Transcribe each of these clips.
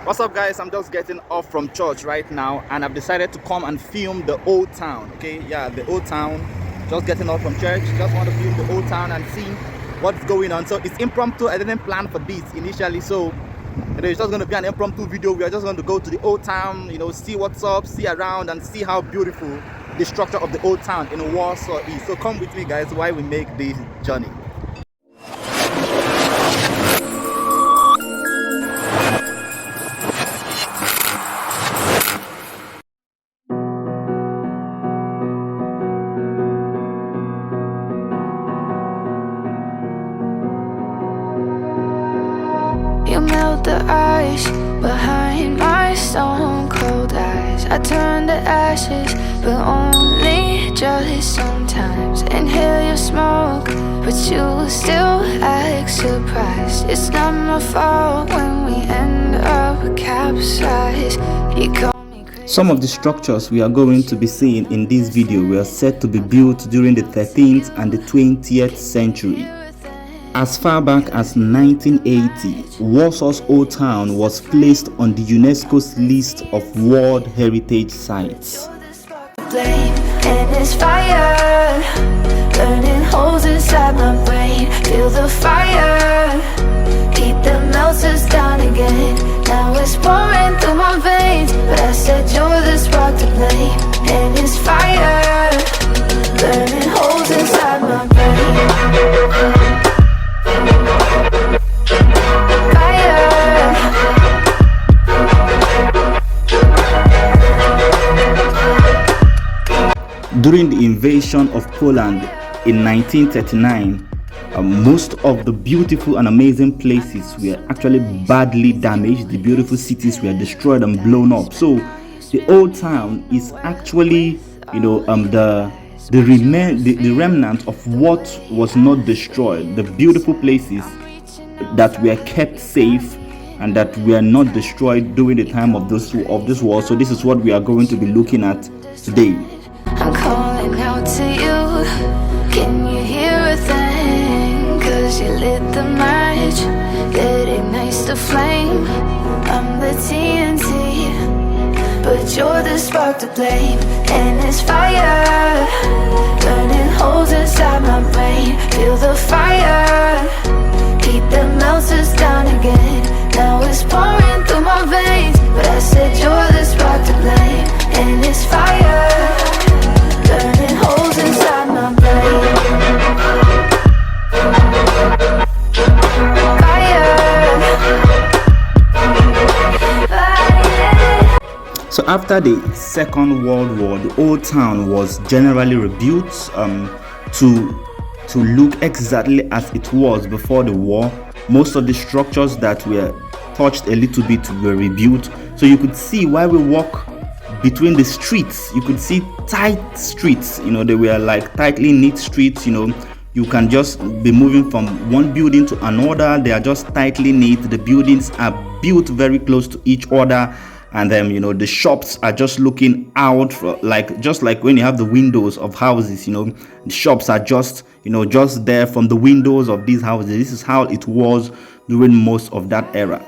What's up, guys? I'm just getting off from church right now, and I've decided to come and film the old town. Okay, yeah, the old town. Just getting off from church. Just want to film the old town and see what's going on. So it's impromptu. I didn't plan for this initially, so it's just going to be an impromptu video. We are just going to go to the old town, see what's up, see around, and see how beautiful the structure of the old town in Warsaw is. So come with me, guys, while we make this journey. You melt the ice behind my stone cold eyes. I turn to ashes, but only just sometimes. Inhale your smoke, but you still act surprised. It's not my fault when we end up capsized. You call me crazy. Some of the structures we are going to be seeing in this video were said to be built during the 13th and the 20th century. As far back as 1980, Warsaw's Old Town was placed on the UNESCO's list of World Heritage Sites. And it's fire, burning holes inside my brain. Feel the fire, heat that melts us down again. Now it's pouring through my veins, but I said you're the spark to blame. And it's fire, burning holes inside my brain. During the invasion of Poland in 1939, most of the beautiful and amazing places were actually badly damaged. The beautiful cities were destroyed and blown up. So the old town is actually, the remnant of what was not destroyed. The beautiful places that were kept safe and that were not destroyed during the time of this war. So this is what we are going to be looking at today. I'm calling out to you. Can you hear a thing? Cause you lit the match that ignites the flame. I'm the TNT, but you're the spark to blame. And it's fire, burning holes inside my brain. Feel the fire, heat that melts us down again. Now it's pouring through my veins, but I said you're the spark to blame. And it's fire, burning holes inside my brain. So after the Second World War, the old town was generally rebuilt to look exactly as it was before the war. Most of the structures that were touched a little bit were rebuilt. So you could see while we walk between the streets, you could see tight streets. They were like tightly knit streets. You can just be moving from one building to another. They are just tightly knit. The buildings are built very close to each other, and then the shops are just looking out just like when you have the windows of houses. The shops are just just there from the windows of these houses. This is how it was during most of that era.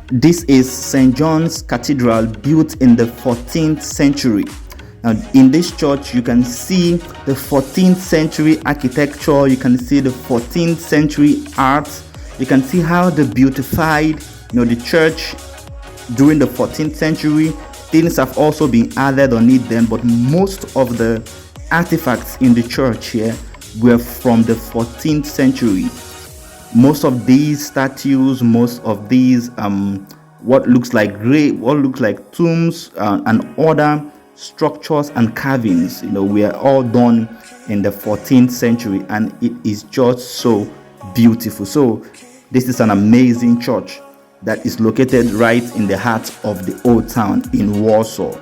This is St. John's Cathedral, built in the 14th century. And in this church, you can see the 14th century architecture, you can see the 14th century art, you can see how they beautified, the church during the 14th century. Things have also been added on it then, but most of the artifacts in the church here were from the 14th century. Most of these statues, most of these what looks like tombs and other structures and carvings, were all done in the 14th century, and it is just so beautiful. So this is an amazing church that is located right in the heart of the old town in Warsaw.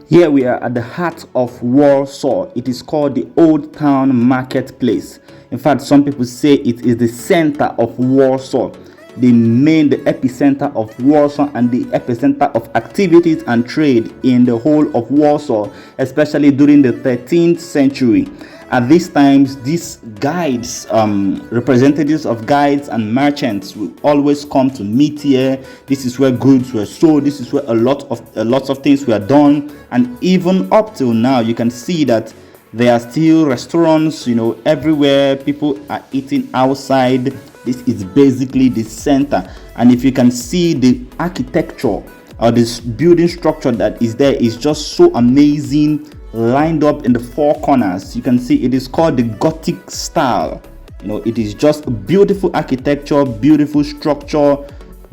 Here we are at the heart of Warsaw. It is called the Old Town Marketplace. In fact, some people say it is the center of Warsaw, the epicenter of Warsaw, and the epicenter of activities and trade in the whole of Warsaw, especially during the 13th century. At these times, these guides, representatives of guides and merchants, will always come to meet here. This is where goods were sold. This is where a lot of things were done. And even up till now, you can see that there are still restaurants, everywhere. People are eating outside. This is basically the center. And if you can see the architecture or this building structure that is there, is just so amazing, lined up in the four corners. You can see it is called the Gothic style. It is just beautiful architecture, beautiful structure,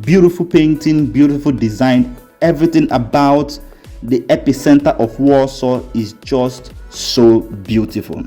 beautiful painting, beautiful design. Everything about the epicenter of Warsaw is just so beautiful.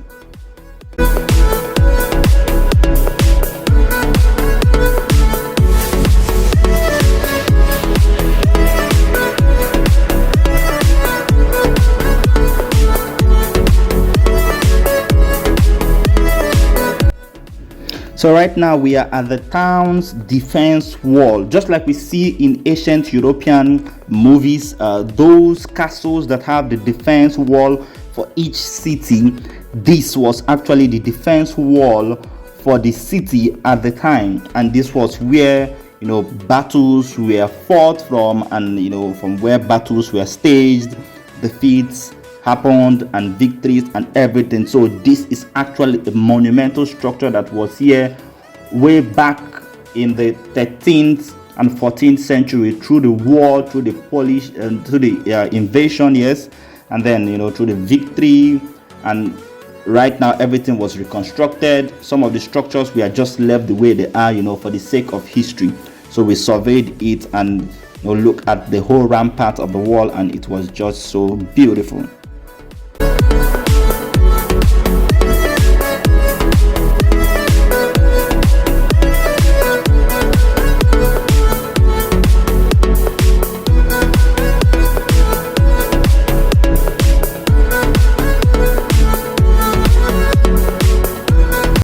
So right now we are at the town's defense wall, just like we see in ancient European movies, those castles that have the defense wall for each city. This was actually the defense wall for the city at the time, and this was where battles were fought from, and from where battles were staged, defeats happened, and victories and everything. So this is actually a monumental structure that was here way back in the 13th and 14th century, through the war, through the Polish and through the invasion, yes, and then through the victory. And right now everything was reconstructed. Some of the structures were just left the way they are, for the sake of history. So we surveyed it and look at the whole rampart of the wall, and it was just so beautiful.